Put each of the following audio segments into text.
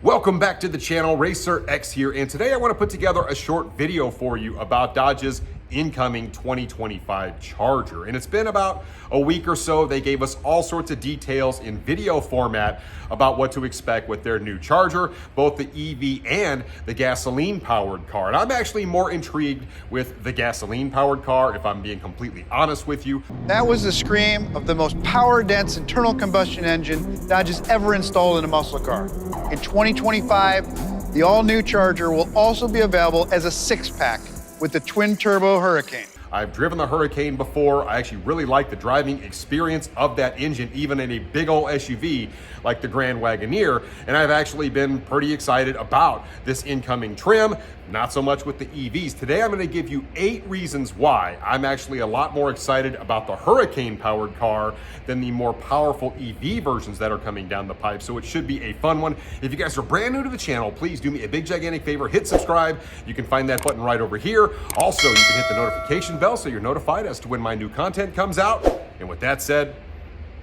Welcome back to the channel, RacerX here, and today I want to put together a short video for you about Dodge's incoming 2025 Charger. And it's been about a week or so. They gave us all sorts of details in video format about what to expect with their new Charger, both the EV and the gasoline powered car. And I'm actually more intrigued with the gasoline powered car, if I'm being completely honest with you. That was the scream of the most power dense internal combustion engine Dodge has ever installed in a muscle car. In 2025, the all-new Charger will also be available as a six-pack with the twin-turbo Hurricane. I've driven the Hurricane before. I actually really like the driving experience of that engine, even in a big old SUV like the Grand Wagoneer. And I've actually been pretty excited about this incoming trim, not so much with the EVs. Today, I'm gonna give you 8 reasons why I'm actually a lot more excited about the Hurricane powered car than the more powerful EV versions that are coming down the pipe. So it should be a fun one. If you guys are brand new to the channel, please do me a big gigantic favor, hit subscribe. You can find that button right over here. Also, you can hit the notification bell so you're notified as to when my new content comes out. And with that said,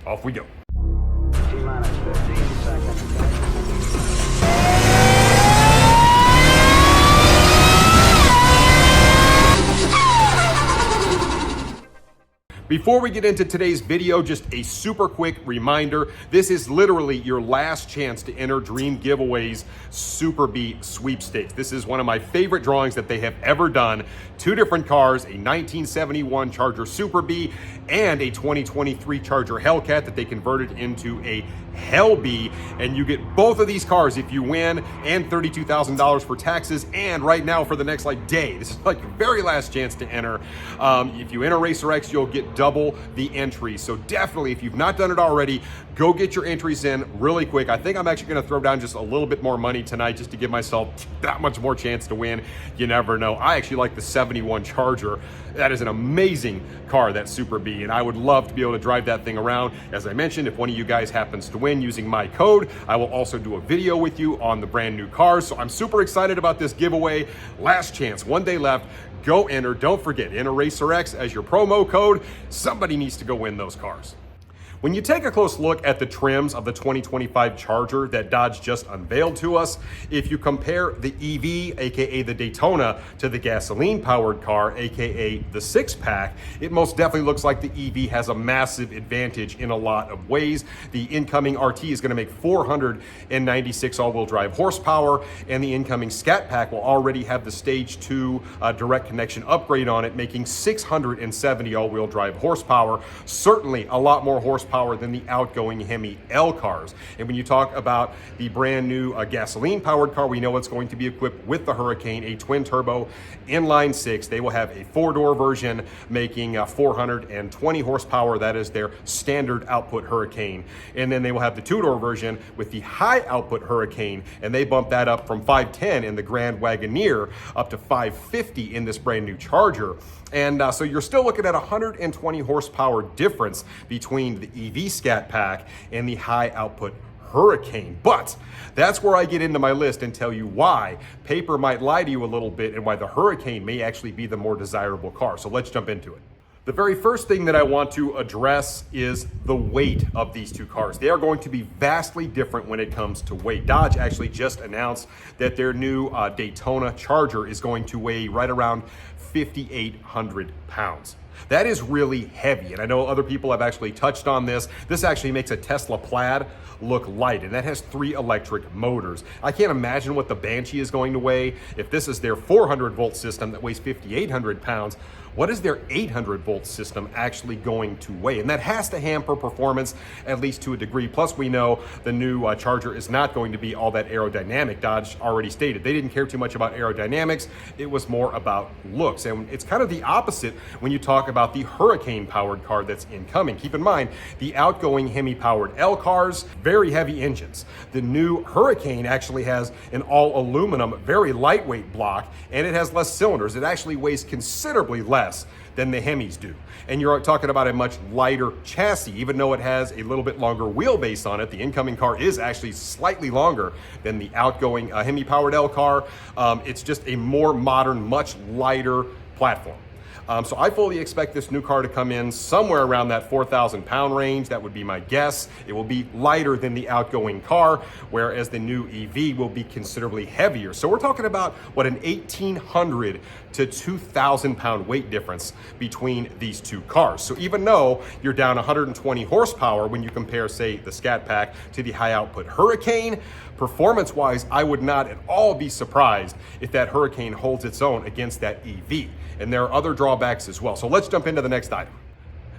off we go. T-minus 15 seconds. Before we get into today's video, just a super quick reminder. This is literally your last chance to enter Dream Giveaways SuperBee sweepstakes. This is one of my favorite drawings that they have ever done. 2 different cars, a 1971 Charger SuperBee and a 2023 Charger Hellcat that they converted into a Hellbee. And you get both of these cars if you win, and $32,000 for taxes. And right now for the next day, this is your very last chance to enter. If you enter RacerX, you'll get double the entries. So definitely, if you've not done it already, go get your entries in really quick. I think I'm actually going to throw down just a little bit more money tonight just to give myself that much more chance to win. You never know. I actually like the 71 Charger. That is an amazing car, that SuperBee, and I would love to be able to drive that thing around. As I mentioned, if one of you guys happens to win using my code, I will also do a video with you on the brand new cars. So I'm super excited about this giveaway. Last chance, 1 day left. Go enter. Don't forget, enter RacerX as your promo code. Somebody needs to go win those cars. When you take a close look at the trims of the 2025 Charger that Dodge just unveiled to us, if you compare the EV, aka the Daytona, to the gasoline-powered car, aka the six-pack, it most definitely looks like the EV has a massive advantage in a lot of ways. The incoming RT is going to make 496 all-wheel drive horsepower, and the incoming Scatpack will already have the Stage 2 direct connection upgrade on it, making 670 all-wheel drive horsepower. Certainly a lot more horsepower than the outgoing Hemi L cars. And when you talk about the brand new gasoline powered car, we know it's going to be equipped with the Hurricane, a twin turbo inline 6. They will have a 4-door version making 420 horsepower. That is their standard output Hurricane. And then they will have the 2-door version with the high output Hurricane, and they bump that up from 510 in the Grand Wagoneer up to 550 in this brand new Charger. And so you're still looking at 120 horsepower difference between the EV Scatpack and the high output Hurricane. But that's where I get into my list and tell you why paper might lie to you a little bit and why the Hurricane may actually be the more desirable car. So let's jump into it. The very first thing that I want to address is the weight of these 2 cars. They are going to be vastly different when it comes to weight. Dodge actually just announced that their new Daytona Charger is going to weigh right around 5,800 pounds. That is really heavy, and I know other people have actually touched on this. This actually makes a Tesla Plaid look light, and that has 3 electric motors. I can't imagine what the Banshee is going to weigh. If this is their 400-volt system that weighs 5,800 pounds, what is their 800-volt system actually going to weigh? And that has to hamper performance, at least to a degree. Plus, we know the new Charger is not going to be all that aerodynamic. Dodge already stated they didn't care too much about aerodynamics. It was more about looks. And it's kind of the opposite when you talk about the Hurricane-powered car that's incoming. Keep in mind, the outgoing Hemi-powered L cars, very heavy engines. The new Hurricane actually has an all-aluminum, very lightweight block, and it has less cylinders. It actually weighs considerably less than the Hemis do. And you're talking about a much lighter chassis. Even though it has a little bit longer wheelbase on it, the incoming car is actually slightly longer than the outgoing Hemi-powered L car. It's just a more modern, much lighter platform. So I fully expect this new car to come in somewhere around that 4,000 pound range. That would be my guess. It will be lighter than the outgoing car, whereas the new EV will be considerably heavier. So we're talking about what, an 1,800 to 2,000 pound weight difference between these two cars. So even though you're down 120 horsepower when you compare, say, the Scatpack to the high output Hurricane, performance-wise, I would not at all be surprised if that Hurricane holds its own against that EV. And there are other drawbacks as well. So let's jump into the next item.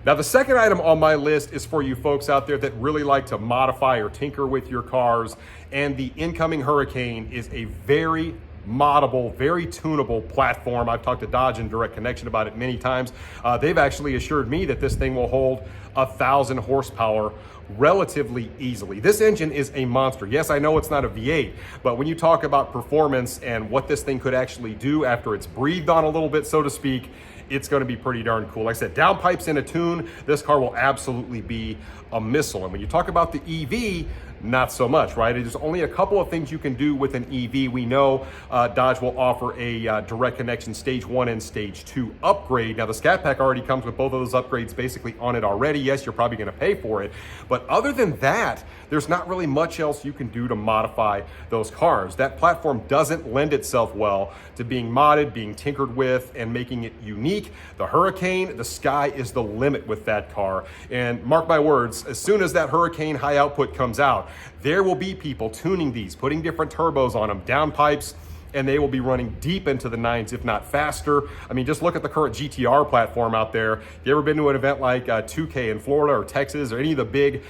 Now, the second item on my list is for you folks out there that really like to modify or tinker with your cars. And the incoming Hurricane is a very moddable, very tunable platform. I've talked to Dodge in direct connection about it many times. They've actually assured me that this thing will hold 1,000 horsepower relatively easily. This engine is a monster. Yes, I know it's not a V8, but when you talk about performance and what this thing could actually do after it's breathed on a little bit, so to speak, it's going to be pretty darn cool. Like I said, downpipes in a tune, this car will absolutely be a missile. And when you talk about the EV, not so much, right? There's only a couple of things you can do with an EV. We know Dodge will offer a direct connection stage 1 and stage 2 upgrade. Now, the Scatpack already comes with both of those upgrades basically on it already. Yes, you're probably going to pay for it. But other than that, there's not really much else you can do to modify those cars. That platform doesn't lend itself well to being modded, being tinkered with, and making it unique. The Hurricane, the sky is the limit with that car. And mark my words, as soon as that Hurricane high output comes out, there will be people tuning these, putting different turbos on them, downpipes, and they will be running deep into the 9s, if not faster. I mean, just look at the current GTR platform out there. You ever been to an event like 2K in Florida or Texas or any of the big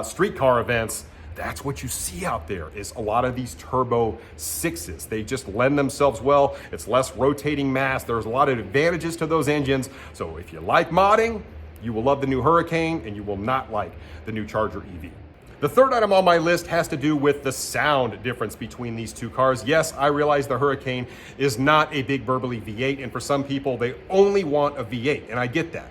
street car events? That's what you see out there, is a lot of these turbo 6s. They just lend themselves well. It's less rotating mass. There's a lot of advantages to those engines. So if you like modding, you will love the new Hurricane, and you will not like the new Charger EV. The third item on my list has to do with the sound difference between these two cars. Yes, I realize the Hurricane is not a big burbly V8, and for some people, they only want a V8, and I get that.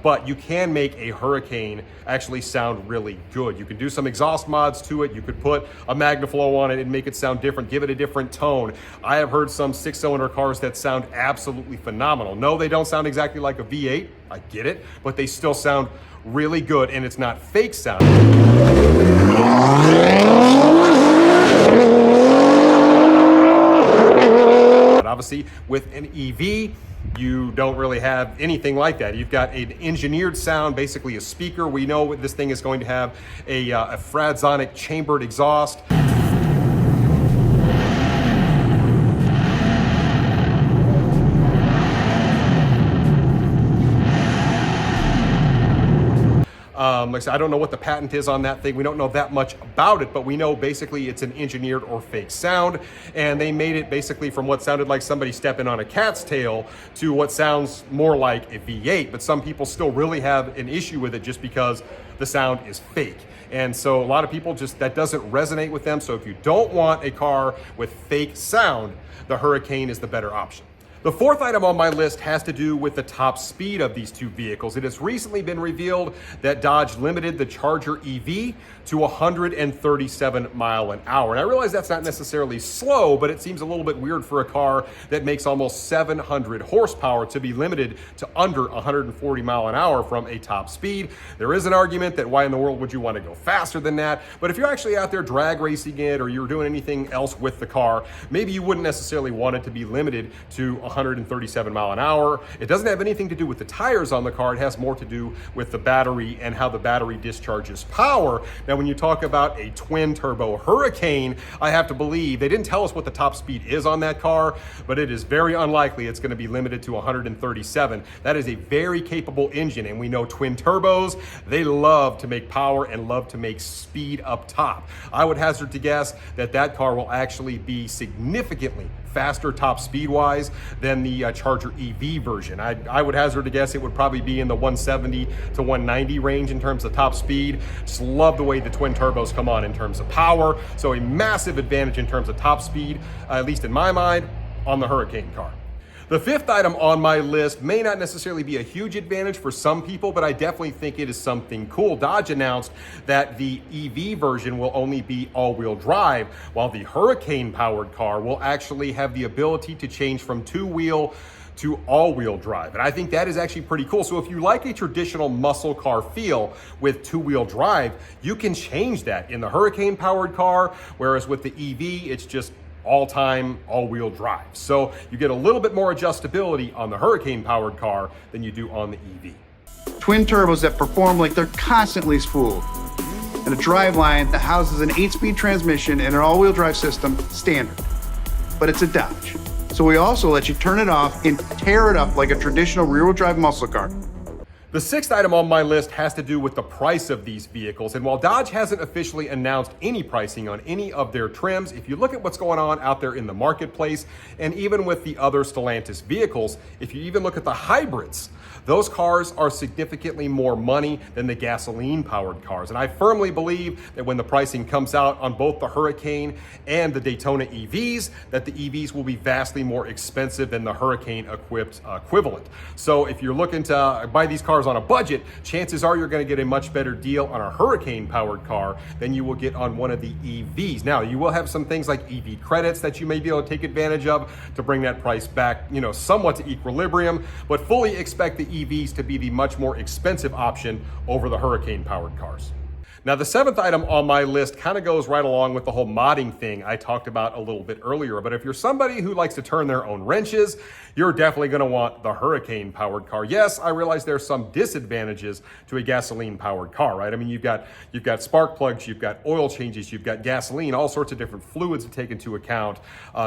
But you can make a Hurricane actually sound really good. You can do some exhaust mods to it. You could put a MagnaFlow on it and make it sound different, give it a different tone. I have heard some 6-cylinder cars that sound absolutely phenomenal. No, they don't sound exactly like a V8. I get it, but they still sound really good, and it's not fake sound. But obviously, with an EV, you don't really have anything like that. You've got an engineered sound, basically a speaker. We know this thing is going to have a Fradsonic chambered exhaust. Like I said, I don't know what the patent is on that thing. We don't know that much about it, but we know basically it's an engineered or fake sound. And they made it basically from what sounded like somebody stepping on a cat's tail to what sounds more like a V8. But some people still really have an issue with it just because the sound is fake. And so a lot of people just, that doesn't resonate with them. So if you don't want a car with fake sound, the Hurricane is the better option. The fourth item on my list has to do with the top speed of these two vehicles. It has recently been revealed that Dodge limited the Charger EV to 137 mile an hour. And I realize that's not necessarily slow, but it seems a little bit weird for a car that makes almost 700 horsepower to be limited to under 140 mile an hour from a top speed. There is an argument that why in the world would you want to go faster than that? But if you're actually out there drag racing it, or you're doing anything else with the car, maybe you wouldn't necessarily want it to be limited to 137 mile an hour. It doesn't have anything to do with the tires on the car. It has more to do with the battery and how the battery discharges power. Now, when you talk about a twin turbo Hurricane, I have to believe, they didn't tell us what the top speed is on that car, but it is very unlikely it's going to be limited to 137. That is a very capable engine, and we know twin turbos, they love to make power and love to make speed up top. I would hazard to guess that that car will actually be significantly faster top speed wise than the Charger EV version. I would hazard to guess it would probably be in the 170 to 190 range in terms of top speed. Just love the way the twin turbos come on in terms of power. So a massive advantage in terms of top speed, at least in my mind, on the Hurricane car. The fifth item on my list may not necessarily be a huge advantage for some people, but I definitely think it is something cool. Dodge announced that the EV version will only be all-wheel drive, while the Hurricane-powered car will actually have the ability to change from two-wheel to all-wheel drive. And I think that is actually pretty cool. So if you like a traditional muscle car feel with two-wheel drive, you can change that in the Hurricane powered car, whereas with the EV, it's just all-time all-wheel drive. So you get a little bit more adjustability on the Hurricane powered car than you do on the EV. Twin turbos that perform like they're constantly spooled, and a driveline that houses an 8-speed transmission and an all-wheel drive system standard. But it's a Dodge, so we also let you turn it off and tear it up like a traditional rear-wheel drive muscle car. The sixth item on my list has to do with the price of these vehicles. And while Dodge hasn't officially announced any pricing on any of their trims, if you look at what's going on out there in the marketplace, and even with the other Stellantis vehicles, if you even look at the hybrids, those cars are significantly more money than the gasoline-powered cars. And I firmly believe that when the pricing comes out on both the Hurricane and the Daytona EVs, that the EVs will be vastly more expensive than the Hurricane-equipped equivalent. So if you're looking to buy these cars on a budget, chances are you're going to get a much better deal on a Hurricane-powered car than you will get on one of the EVs. Now, you will have some things like EV credits that you may be able to take advantage of to bring that price back, somewhat to equilibrium, but fully expect the EVs to be the much more expensive option over the Hurricane-powered cars. Now, the seventh item on my list kind of goes right along with the whole modding thing I talked about a little bit earlier. But if you're somebody who likes to turn their own wrenches, you're definitely going to want the Hurricane-powered car. Yes, I realize there's some disadvantages to a gasoline-powered car, right? I mean, you've got spark plugs, you've got oil changes, you've got gasoline, all sorts of different fluids to take into account.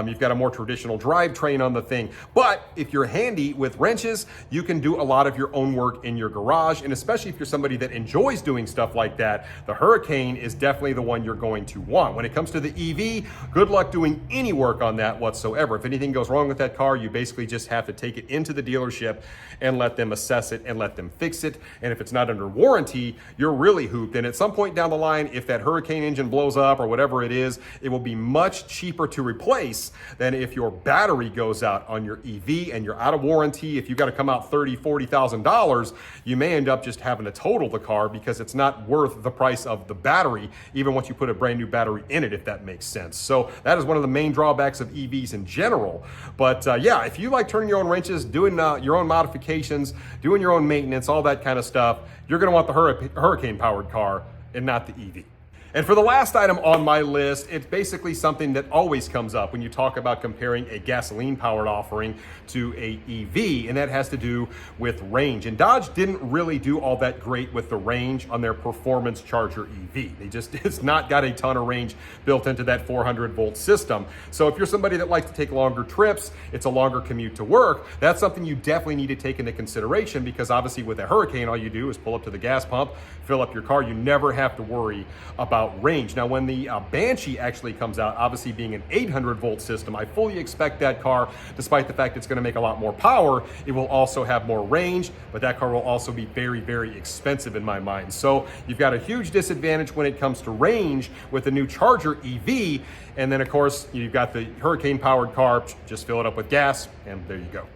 You've got a more traditional drivetrain on the thing. But if you're handy with wrenches, you can do a lot of your own work in your garage. And especially if you're somebody that enjoys doing stuff like that, the Hurricane is definitely the one you're going to want. When it comes to the EV, good luck doing any work on that whatsoever. If anything goes wrong with that car, you basically just have to take it into the dealership and let them assess it and let them fix it. And if it's not under warranty, you're really hooped. And at some point down the line, if that Hurricane engine blows up or whatever it is, it will be much cheaper to replace than if your battery goes out on your EV and you're out of warranty. If you've got to come out $30,000, $40,000, you may end up just having to total the car because it's not worth the price of the battery, even once you put a brand new battery in it, if that makes sense. So that is one of the main drawbacks of EVs in general. But yeah, if you like turning your own wrenches, doing your own modifications, doing your own maintenance, all that kind of stuff, you're going to want the Hurricane-powered car and not the EV. And for the last item on my list, it's basically something that always comes up when you talk about comparing a gasoline-powered offering to a EV, and that has to do with range. And Dodge didn't really do all that great with the range on their Performance Charger EV. It's not got a ton of range built into that 400-volt system. So if you're somebody that likes to take longer trips, it's a longer commute to work, that's something you definitely need to take into consideration, because obviously with a Hurricane, all you do is pull up to the gas pump, fill up your car. You never have to worry about range. Now, when the Banshee actually comes out, obviously being an 800-volt system, I fully expect that car, despite the fact it's going to make a lot more power, it will also have more range, but that car will also be very, very expensive in my mind. So you've got a huge disadvantage when it comes to range with the new Charger EV, and then of course you've got the Hurricane-powered car, just fill it up with gas, and there you go.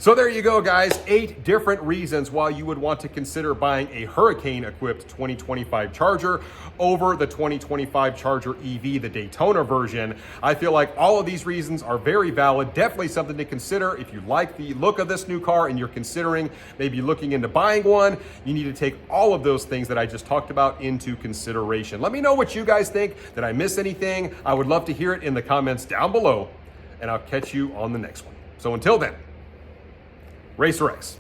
So there you go, guys. 8 different reasons why you would want to consider buying a Hurricane-equipped 2025 Charger over the 2025 Charger EV, the Daytona version. I feel like all of these reasons are very valid. Definitely something to consider. If you like the look of this new car and you're considering maybe looking into buying one, you need to take all of those things that I just talked about into consideration. Let me know what you guys think. Did I miss anything? I would love to hear it in the comments down below, and I'll catch you on the next one. So until then, RacerX.